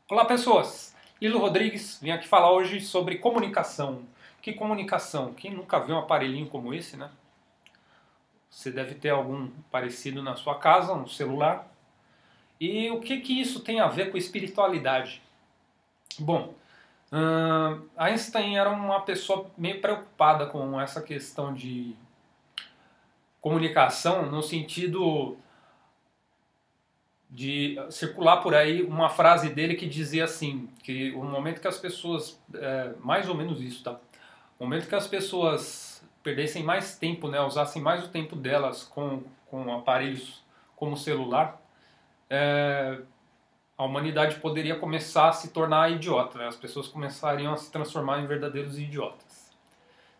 Olá pessoas, Lilo Rodrigues, vim aqui falar hoje sobre comunicação. Que comunicação? Quem nunca viu um aparelhinho como esse, né? Você deve ter algum parecido na sua casa, um celular. E o que que isso tem a ver com espiritualidade? Bom, Einstein era uma pessoa meio preocupada com essa questão de comunicação, no sentido de circular por aí uma frase dele que dizia assim, que o momento que as pessoas, mais ou menos isso, tá? O momento que as pessoas perdessem mais tempo, né, usassem mais o tempo delas com aparelhos como o celular, a humanidade poderia começar a se tornar idiota, né? As pessoas começariam a se transformar em verdadeiros idiotas.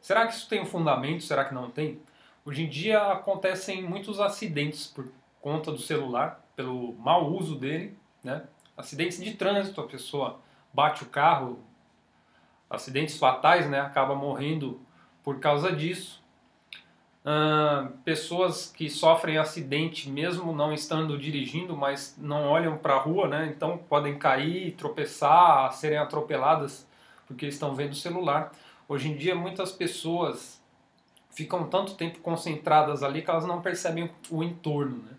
Será que isso tem um fundamento? Será que não tem? Hoje em dia acontecem muitos acidentes por conta do celular, pelo mau uso dele, né? Acidentes de trânsito, a pessoa bate o carro, acidentes fatais, né? Acaba morrendo por causa disso. Pessoas que sofrem acidente mesmo não estando dirigindo, mas não olham para a rua, né? Então podem cair, tropeçar, serem atropeladas porque estão vendo o celular. Hoje em dia muitas pessoas ficam tanto tempo concentradas ali que elas não percebem o entorno, né?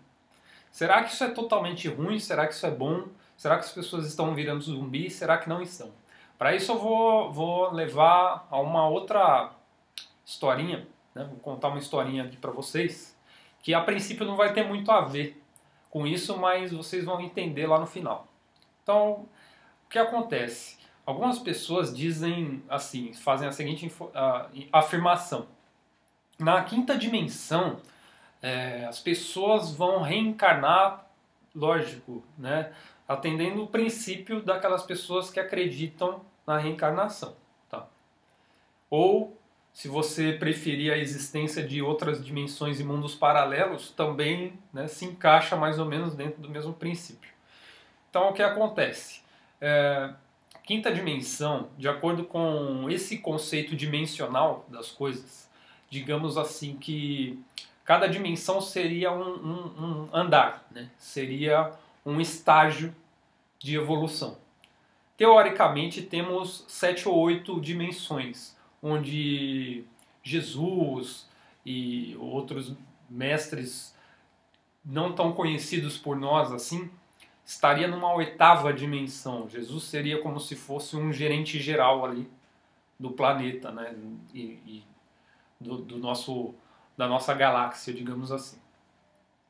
Será que isso é totalmente ruim? Será que isso é bom? Será que as pessoas estão virando zumbis? Será que não estão? Para isso eu vou levar a uma outra historinha, né? Vou contar uma historinha aqui para vocês, que a princípio não vai ter muito a ver com isso, mas vocês vão entender lá no final. Então, o que acontece? Algumas pessoas dizem assim, fazem a seguinte afirmação. Na quinta dimensão, as pessoas vão reencarnar, lógico, né? Atendendo o princípio daquelas pessoas que acreditam na reencarnação. Tá? Ou, se você preferir a existência de outras dimensões e mundos paralelos, também, né, se encaixa mais ou menos dentro do mesmo princípio. Então, o que acontece? Quinta dimensão, de acordo com esse conceito dimensional das coisas, digamos assim que cada dimensão seria um andar, né? Seria um estágio de evolução. Teoricamente, temos 7 ou 8 dimensões, onde Jesus e outros mestres não tão conhecidos por nós assim, estaria numa oitava dimensão. Jesus seria como se fosse um gerente geral ali do planeta, né? E do nosso, da nossa galáxia, digamos assim.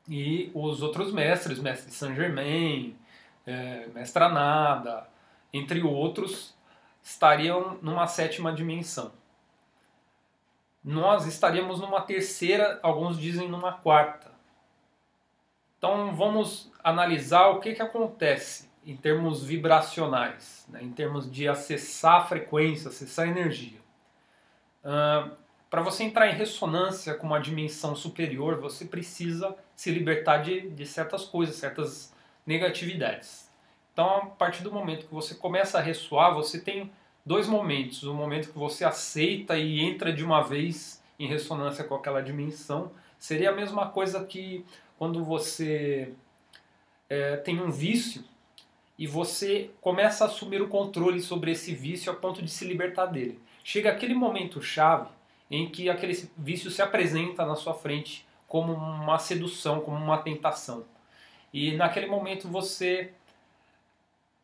E os outros mestres, mestre Saint Germain, mestra Nada, entre outros, estariam numa sétima dimensão. Nós estaríamos numa terceira, alguns dizem numa quarta. Então vamos analisar o que, que acontece em termos vibracionais, né? Em termos de acessar a frequência, acessar a energia. Para você entrar em ressonância com uma dimensão superior, você precisa se libertar de certas coisas, certas negatividades. Então, a partir do momento que você começa a ressoar, você tem dois momentos. O momento que você aceita e entra de uma vez em ressonância com aquela dimensão. Seria a mesma coisa que quando você tem um vício e você começa a assumir o controle sobre esse vício a ponto de se libertar dele. Chega aquele momento chave em que aquele vício se apresenta na sua frente como uma sedução, como uma tentação. E naquele momento você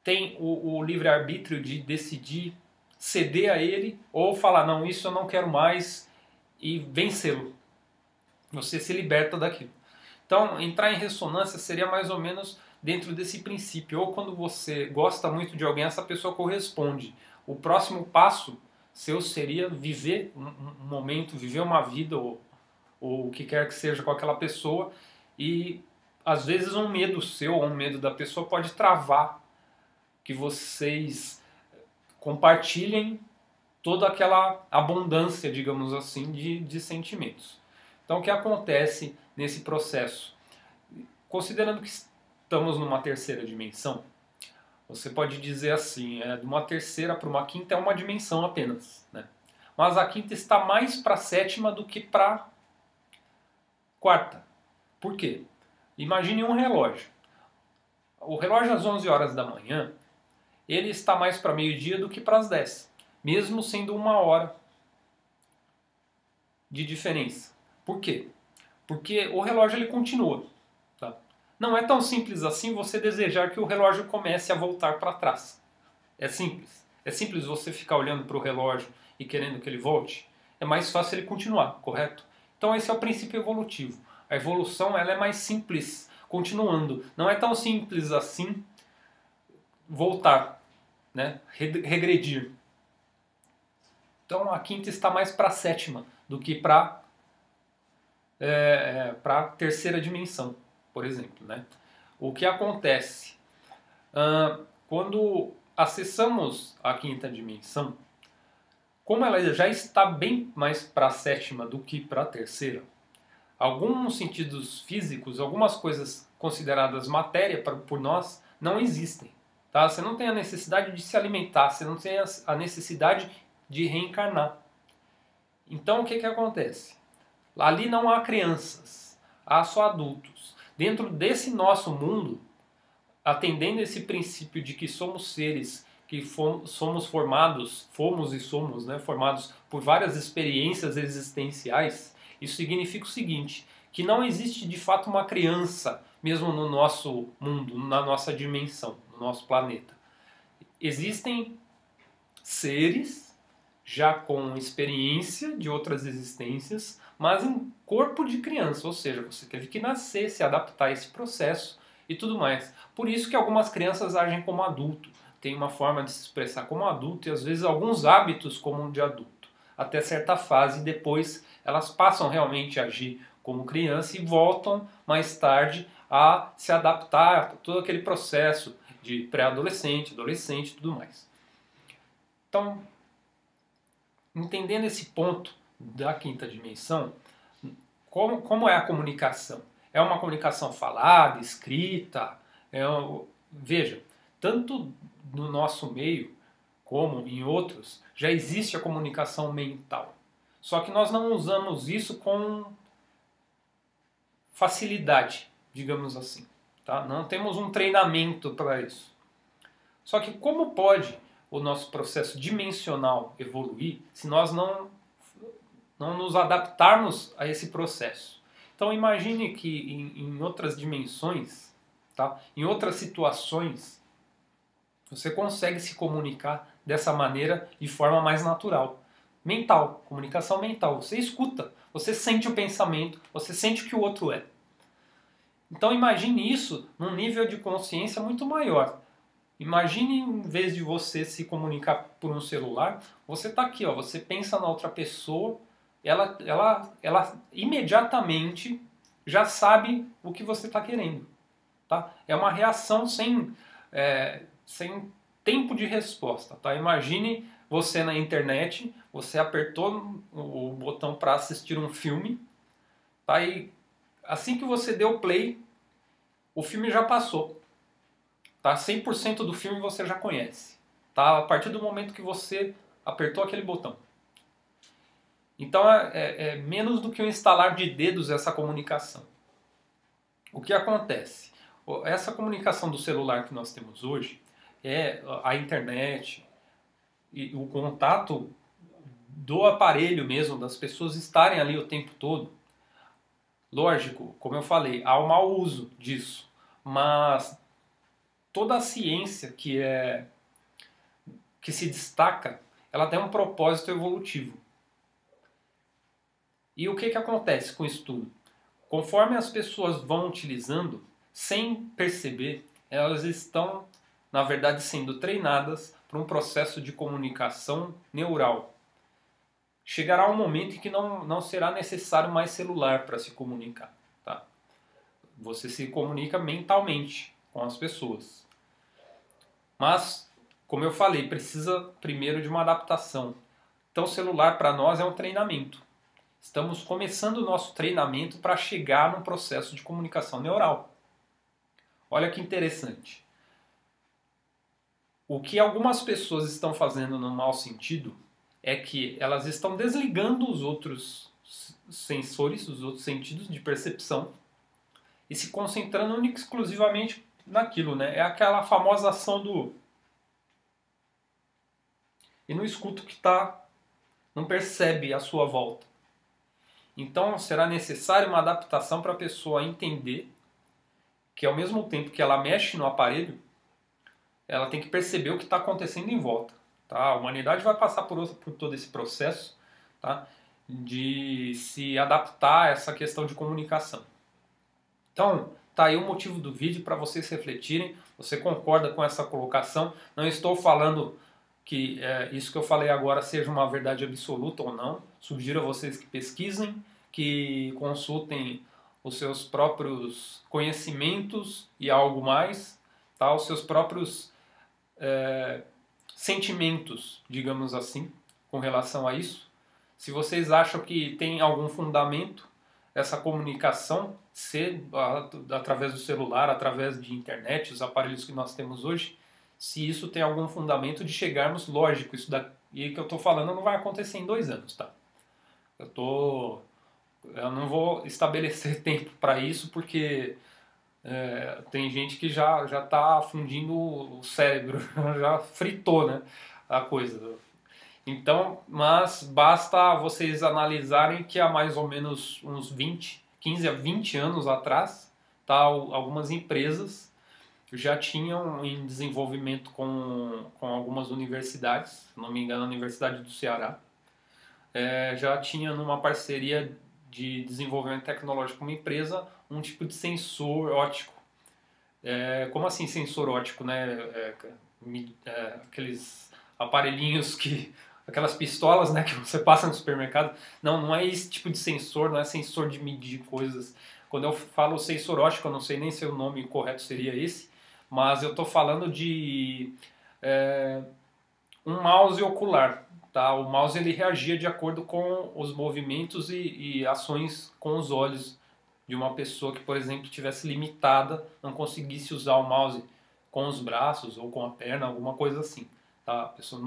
tem o livre-arbítrio de decidir ceder a ele ou falar, não, isso eu não quero mais, e vencê-lo. Você se liberta daquilo. Então, entrar em ressonância seria mais ou menos dentro desse princípio. Ou quando você gosta muito de alguém, essa pessoa corresponde. O próximo passo seu seria viver um momento, viver uma vida, ou o que quer que seja com aquela pessoa. E às vezes um medo seu ou um medo da pessoa pode travar que vocês compartilhem toda aquela abundância, digamos assim, de sentimentos. Então, o que acontece nesse processo? Considerando que estamos numa terceira dimensão, você pode dizer assim, de uma terceira para uma quinta é uma dimensão apenas, né? Mas a quinta está mais para a sétima do que para a quarta. Por quê? Imagine um relógio. O relógio às 11 horas da manhã, ele está mais para meio-dia do que para as 10, mesmo sendo 1 hora de diferença. Por quê? Porque o relógio ele continua. Tá? Não é tão simples assim você desejar que o relógio comece a voltar para trás. É simples. É simples você ficar olhando para o relógio e querendo que ele volte. É mais fácil ele continuar, correto? Então esse é o princípio evolutivo. A evolução ela é mais simples, continuando. Não é tão simples assim voltar, né? Regredir. Então a quinta está mais para a sétima do que para a terceira dimensão, por exemplo. Né? O que acontece? Quando acessamos a quinta dimensão, como ela já está bem mais para a sétima do que para a terceira, alguns sentidos físicos, algumas coisas consideradas matéria por nós, não existem. Tá? Você não tem a necessidade de se alimentar, você não tem a necessidade de reencarnar. Então o que acontece? Ali não há crianças, há só adultos. Dentro desse nosso mundo, atendendo esse princípio de que somos seres que somos formados, fomos e somos, né, formados por várias experiências existenciais, isso significa o seguinte, que não existe de fato uma criança, mesmo no nosso mundo, na nossa dimensão, no nosso planeta. Existem seres já com experiência de outras existências, mas em corpo de criança, ou seja, você teve que nascer, se adaptar a esse processo e tudo mais. Por isso que algumas crianças agem como adulto, têm uma forma de se expressar como adulto e às vezes alguns hábitos como de adulto, até certa fase, e depois elas passam realmente a agir como criança e voltam mais tarde a se adaptar a todo aquele processo de pré-adolescente, adolescente e tudo mais. Então, entendendo esse ponto da quinta dimensão, como é a comunicação? É uma comunicação falada, escrita? Veja, tanto no nosso meio como em outros, já existe a comunicação mental. Só que nós não usamos isso com facilidade, digamos assim. Tá? Não temos um treinamento para isso. Só que como pode o nosso processo dimensional evoluir se nós não nos adaptarmos a esse processo? Então imagine que em outras dimensões, tá? Em outras situações, você consegue se comunicar dessa maneira de forma mais natural. Mental, comunicação mental. Você escuta, você sente o pensamento, você sente o que o outro é. Então imagine isso num nível de consciência muito maior. Imagine, em vez de você se comunicar por um celular, você está aqui, ó, você pensa na outra pessoa, ela imediatamente já sabe o que você está querendo. Tá? É uma reação sem tempo de resposta. Tá? Imagine você na internet, você apertou o botão para assistir um filme, tá? E assim que você deu play, o filme já passou. Tá? 100% do filme você já conhece. Tá? A partir do momento que você apertou aquele botão. Então é menos do que um instalar de dedos essa comunicação. O que acontece? Essa comunicação do celular que nós temos hoje, a internet e o contato do aparelho mesmo, das pessoas estarem ali o tempo todo. Lógico, como eu falei, há um mau uso disso, mas toda a ciência que se destaca, ela tem um propósito evolutivo. E o que acontece com isso tudo? Conforme as pessoas vão utilizando, sem perceber, elas estão, na verdade, sendo treinadas para um processo de comunicação neural. Chegará um momento em que não será necessário mais celular para se comunicar. Tá? Você se comunica mentalmente com as pessoas. Mas, como eu falei, precisa primeiro de uma adaptação. Então, o celular para nós é um treinamento. Estamos começando o nosso treinamento para chegar num processo de comunicação neural. Olha que interessante. O que algumas pessoas estão fazendo no mau sentido é que elas estão desligando os outros sensores, os outros sentidos de percepção e se concentrando única e exclusivamente naquilo, né? É aquela famosa ação do e não escuta o que não percebe a sua volta. Então será necessária uma adaptação para a pessoa entender que ao mesmo tempo que ela mexe no aparelho, ela tem que perceber o que está acontecendo em volta. Tá? A humanidade vai passar por todo esse processo, tá? De se adaptar a essa questão de comunicação. Então, tá aí o motivo do vídeo para vocês refletirem. Você concorda com essa colocação? Não estou falando que isso que eu falei agora seja uma verdade absoluta ou não. Sugiro a vocês que pesquisem, que consultem os seus próprios conhecimentos e algo mais, tá? Os seus próprios sentimentos, digamos assim, com relação a isso. Se vocês acham que tem algum fundamento essa comunicação ser através do celular, através de internet, os aparelhos que nós temos hoje, se isso tem algum fundamento de chegarmos, lógico, isso daqui que eu estou falando não vai acontecer em 2 anos, tá? Eu não vou estabelecer tempo para isso porque tem gente que já está fundindo o cérebro, já fritou, né, a coisa. Então, mas basta vocês analisarem que há mais ou menos uns 15 a 20 anos atrás, tá, algumas empresas já tinham em desenvolvimento com algumas universidades, se não me engano a Universidade do Ceará, já tinha numa parceria de desenvolvimento tecnológico com uma empresa um tipo de sensor óptico. Como assim sensor óptico, né? Aqueles aparelhinhos aquelas pistolas, né, que você passa no supermercado. Não é esse tipo de sensor, não é sensor de medir coisas. Quando eu falo sensor óptico, eu não sei nem se o nome correto seria esse, mas eu estou falando de um mouse ocular. Tá? O mouse ele reagia de acordo com os movimentos e ações com os olhos de uma pessoa que, por exemplo, tivesse limitada, não conseguisse usar o mouse com os braços ou com a perna, alguma coisa assim. Tá? A pessoa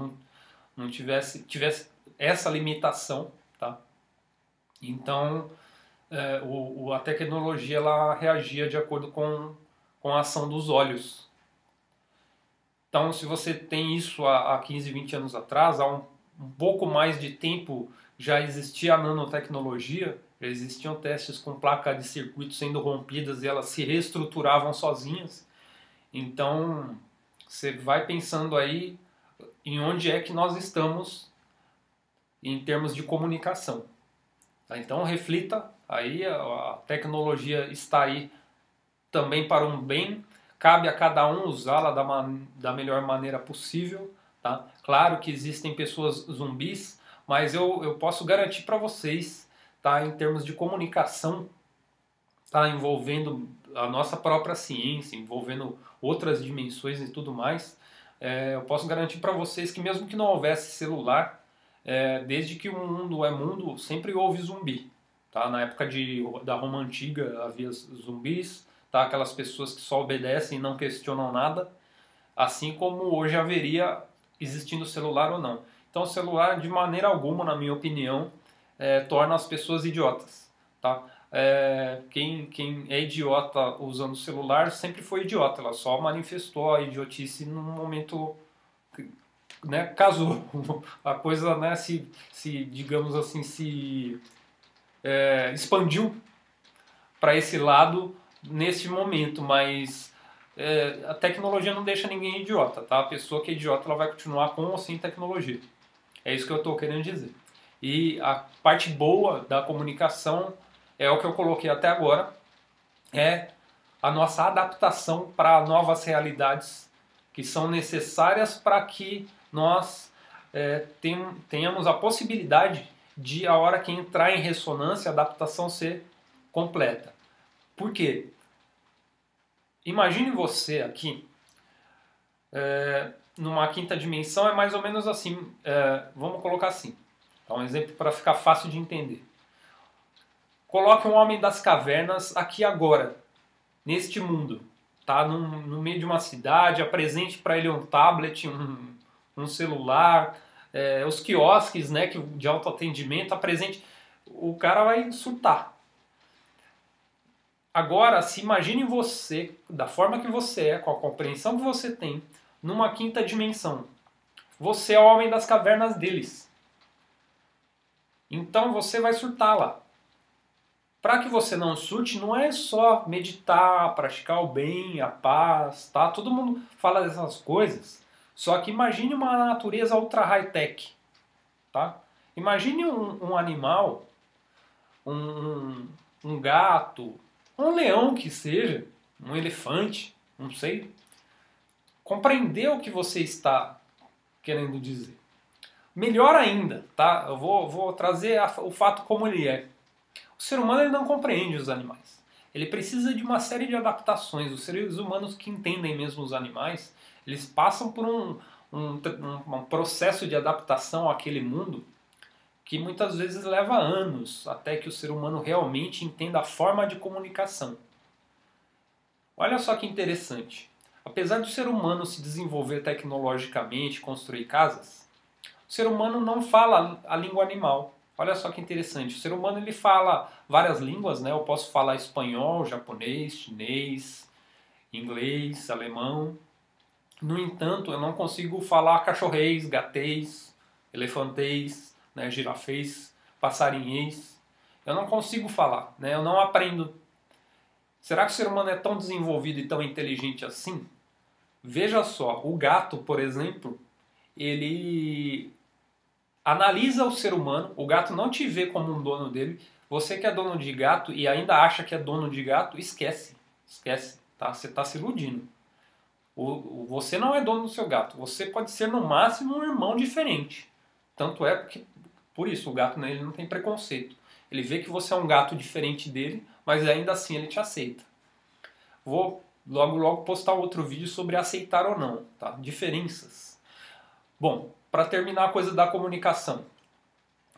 não tivesse essa limitação, tá? Então a tecnologia ela reagia de acordo com a ação dos olhos. Então, se você tem isso há 15, 20 anos atrás, há um pouco mais de tempo já existia a nanotecnologia, já existiam testes com placas de circuito sendo rompidas e elas se reestruturavam sozinhas. Então, você vai pensando aí em onde é que nós estamos em termos de comunicação. Tá? Então reflita, aí a tecnologia está aí também para um bem, cabe a cada um usá-la da melhor maneira possível. Tá? Claro que existem pessoas zumbis, mas eu posso garantir para vocês, tá, em termos de comunicação, tá, envolvendo a nossa própria ciência, envolvendo outras dimensões e tudo mais, eu posso garantir para vocês que mesmo que não houvesse celular, desde que o mundo é mundo, sempre houve zumbi. Tá? Na época da Roma Antiga havia zumbis, tá? Aquelas pessoas que só obedecem e não questionam nada, assim como hoje haveria existindo celular ou não. Então o celular, de maneira alguma, na minha opinião, torna as pessoas idiotas. Tá? Quem é idiota usando o celular sempre foi idiota, ela só manifestou a idiotice num momento, né, casou. A coisa, né, digamos assim, se expandiu para esse lado nesse momento, mas a tecnologia não deixa ninguém idiota, tá? A pessoa que é idiota ela vai continuar com ou sem tecnologia. É isso que eu estou querendo dizer. E a parte boa da comunicação é o que eu coloquei até agora, é a nossa adaptação para novas realidades que são necessárias para que nós tenhamos a possibilidade de, a hora que entrar em ressonância, a adaptação ser completa. Por quê? Imagine você aqui, numa quinta dimensão, é mais ou menos assim, vamos colocar assim, dá um exemplo para ficar fácil de entender. Coloque um homem das cavernas aqui agora, neste mundo, tá? No meio de uma cidade, apresente para ele um tablet, um celular, os quiosques, né, de autoatendimento, apresente, o cara vai surtar. Agora, se imagine você, da forma que você é, com a compreensão que você tem, numa quinta dimensão. Você é o homem das cavernas deles. Então você vai surtar lá. Para que você não surte, não é só meditar, praticar o bem, a paz, tá? Todo mundo fala dessas coisas. Só que imagine uma natureza ultra high-tech, tá? Imagine um animal, um gato, um leão que seja, um elefante, não sei. Compreender o que você está querendo dizer. Melhor ainda, tá? Eu vou trazer o fato como ele é. O ser humano ele não compreende os animais. Ele precisa de uma série de adaptações. Os seres humanos que entendem mesmo os animais, eles passam por um processo de adaptação àquele mundo que muitas vezes leva anos até que o ser humano realmente entenda a forma de comunicação. Olha só que interessante. Apesar do ser humano se desenvolver tecnologicamente, construir casas, o ser humano não fala a língua animal. Olha só que interessante. O ser humano ele fala várias línguas, né? Eu posso falar espanhol, japonês, chinês, inglês, alemão. No entanto, eu não consigo falar cachorrês, gatês, elefantês, né? Girafês, passarinhês. Eu não consigo falar, né? Eu não aprendo. Será que o ser humano é tão desenvolvido e tão inteligente assim? Veja só, o gato, por exemplo, ele analisa o ser humano, o gato não te vê como um dono dele, você que é dono de gato e ainda acha que é dono de gato, esquece, tá? Você está se iludindo. Você não é dono do seu gato, você pode ser no máximo um irmão diferente. Tanto é que, por isso, o gato ele não tem preconceito. Ele vê que você é um gato diferente dele, mas ainda assim ele te aceita. Vou logo postar outro vídeo sobre aceitar ou não, tá? Diferenças. Bom, para terminar a coisa da comunicação.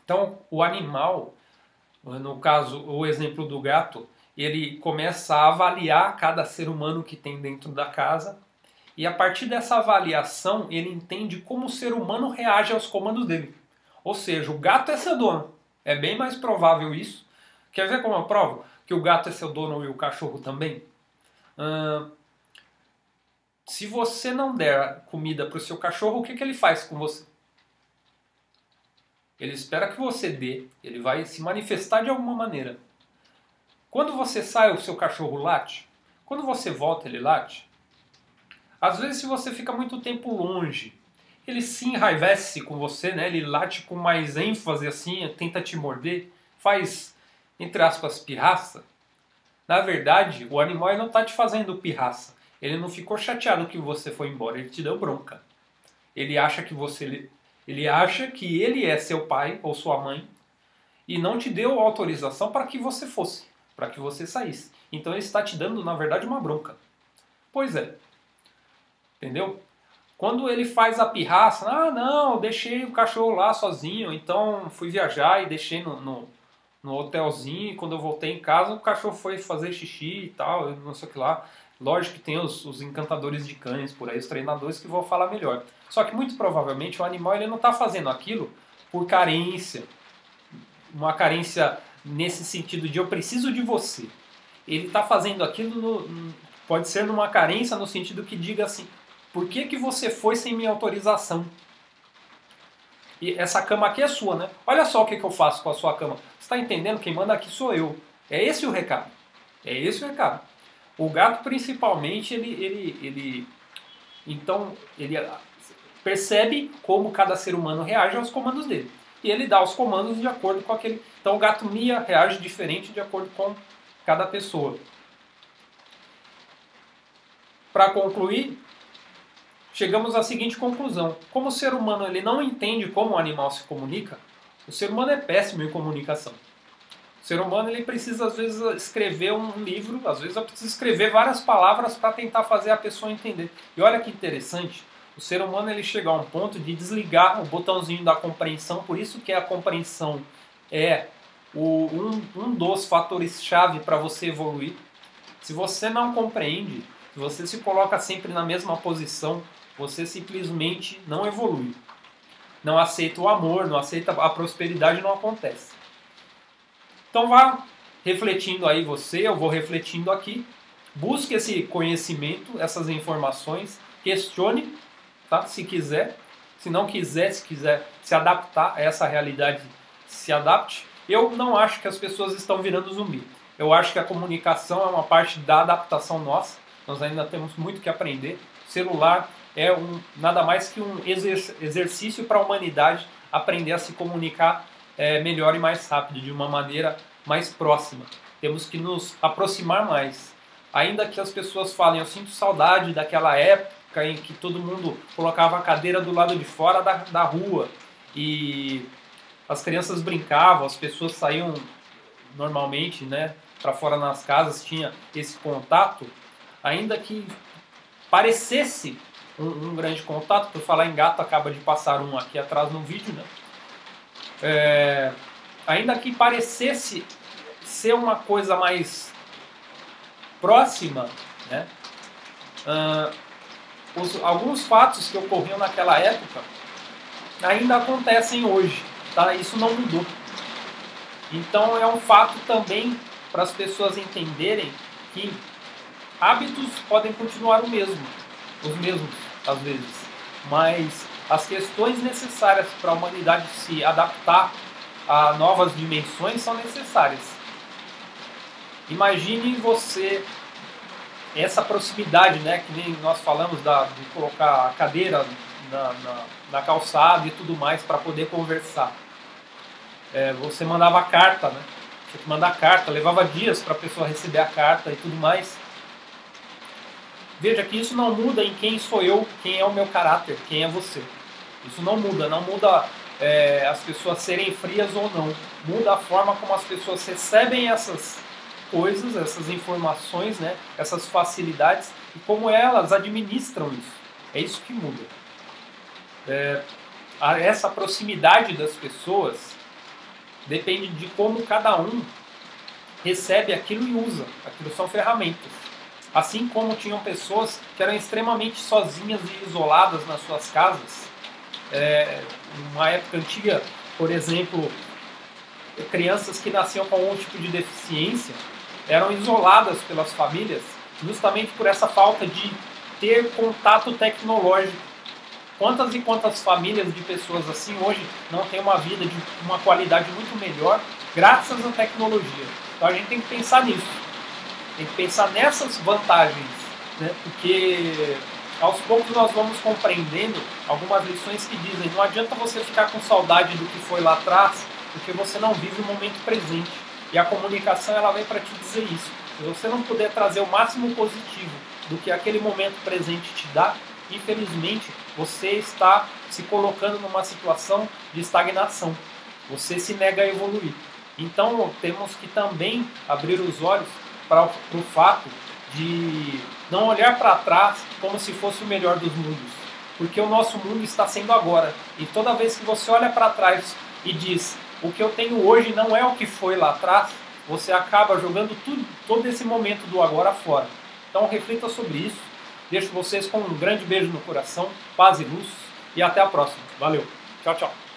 Então, o animal, no caso, o exemplo do gato, ele começa a avaliar cada ser humano que tem dentro da casa e a partir dessa avaliação ele entende como o ser humano reage aos comandos dele. Ou seja, o gato é seu dono. É bem mais provável isso. Quer ver como eu provo que o gato é seu dono e o cachorro também? Se você não der comida para o seu cachorro, o que ele faz com você? Ele espera que você dê, ele vai se manifestar de alguma maneira. Quando você sai, o seu cachorro late. Quando você volta, ele late. Às vezes, se você fica muito tempo longe, ele se enraivece com você, né? Ele late com mais ênfase assim, tenta te morder, faz, entre aspas, pirraça. Na verdade, o animal não está te fazendo pirraça. Ele não ficou chateado que você foi embora, ele te deu bronca. Ele acha que ele é seu pai ou sua mãe e não te deu autorização para que você fosse, para que você saísse. Então ele está te dando, na verdade, uma bronca. Pois é. Entendeu? Quando ele faz a pirraça, não, deixei o cachorro lá sozinho, então fui viajar e deixei no hotelzinho, e quando eu voltei em casa o cachorro foi fazer xixi e tal, não sei o que lá. Lógico que tem os encantadores de cães por aí, os treinadores que vão falar melhor. Só que muito provavelmente o animal ele não está fazendo aquilo por carência, uma carência nesse sentido de eu preciso de você. Ele está fazendo aquilo, pode ser numa carência no sentido que diga assim, por que você foi sem minha autorização? E essa cama aqui é sua, né? Olha só o que eu faço com a sua cama. Você está entendendo? Quem manda aqui sou eu. É esse o recado. É esse o recado. O gato, principalmente, então, ele percebe como cada ser humano reage aos comandos dele. E ele dá os comandos de acordo com aquele... Então, o gato mia reage diferente de acordo com cada pessoa. Para concluir, chegamos à seguinte conclusão. Como o ser humano ele não entende como o animal se comunica, o ser humano é péssimo em comunicação. O ser humano ele precisa, às vezes, escrever um livro, às vezes eu preciso escrever várias palavras para tentar fazer a pessoa entender. E olha que interessante, o ser humano ele chega a um ponto de desligar o botãozinho da compreensão, por isso que a compreensão é um dos fatores-chave para você evoluir. Se você não compreende, se você se coloca sempre na mesma posição, você simplesmente não evolui. Não aceita o amor, não aceita a prosperidade, não acontece. Então vá refletindo aí você, eu vou refletindo aqui. Busque esse conhecimento, essas informações, questione, tá? Se quiser. Se não quiser, se quiser se adaptar a essa realidade, se adapte. Eu não acho que as pessoas estão virando zumbi. Eu acho que a comunicação é uma parte da adaptação nossa. Nós ainda temos muito que aprender. O celular é nada mais que um exercício para a humanidade aprender a se comunicar melhor e mais rápido, de uma maneira mais próxima. Temos que nos aproximar mais. Ainda que as pessoas falem, eu sinto saudade daquela época em que todo mundo colocava a cadeira do lado de fora da rua e as crianças brincavam, as pessoas saíam normalmente, né, para fora nas casas, tinha esse contato, ainda que parecesse um grande contato. Por falar em gato, acaba de passar um aqui atrás no vídeo, né? Ainda que parecesse ser uma coisa mais próxima, né? Alguns fatos que ocorriam naquela época ainda acontecem hoje, tá? Isso não mudou. Então é um fato também para as pessoas entenderem que hábitos podem continuar os mesmos às vezes, mas as questões necessárias para a humanidade se adaptar a novas dimensões são necessárias. Imagine você, essa proximidade, né, que nem nós falamos de colocar a cadeira na calçada e tudo mais para poder conversar. Você mandava carta, né? Tinha que mandar carta, levava dias para a pessoa receber a carta e tudo mais. Veja que isso não muda em quem sou eu, quem é o meu caráter, quem é você. Isso não muda as pessoas serem frias ou não. Muda a forma como as pessoas recebem essas coisas, essas informações, né, essas facilidades e como elas administram isso. É isso que muda. Essa proximidade das pessoas depende de como cada um recebe aquilo e usa. Aquilo são ferramentas. Assim como tinham pessoas que eram extremamente sozinhas e isoladas nas suas casas. Numa época antiga, por exemplo, crianças que nasciam com algum tipo de deficiência eram isoladas pelas famílias justamente por essa falta de ter contato tecnológico. Quantas e quantas famílias de pessoas assim hoje não têm uma vida de uma qualidade muito melhor graças à tecnologia? Então a gente tem que pensar nisso. Tem que pensar nessas vantagens, né? Porque aos poucos nós vamos compreendendo algumas lições que dizem: não adianta você ficar com saudade do que foi lá atrás, porque você não vive o momento presente. E a comunicação ela vem para te dizer isso. Se você não puder trazer o máximo positivo do que aquele momento presente te dá, infelizmente você está se colocando numa situação de estagnação. Você se nega a evoluir. Então temos que também abrir os olhos para o fato de não olhar para trás como se fosse o melhor dos mundos, porque o nosso mundo está sendo agora, e toda vez que você olha para trás e diz: o que eu tenho hoje não é o que foi lá atrás, você acaba jogando todo esse momento do agora fora. Então reflita sobre isso. Deixo vocês com um grande beijo no coração, paz e luz, e até a próxima. Valeu, tchau, tchau.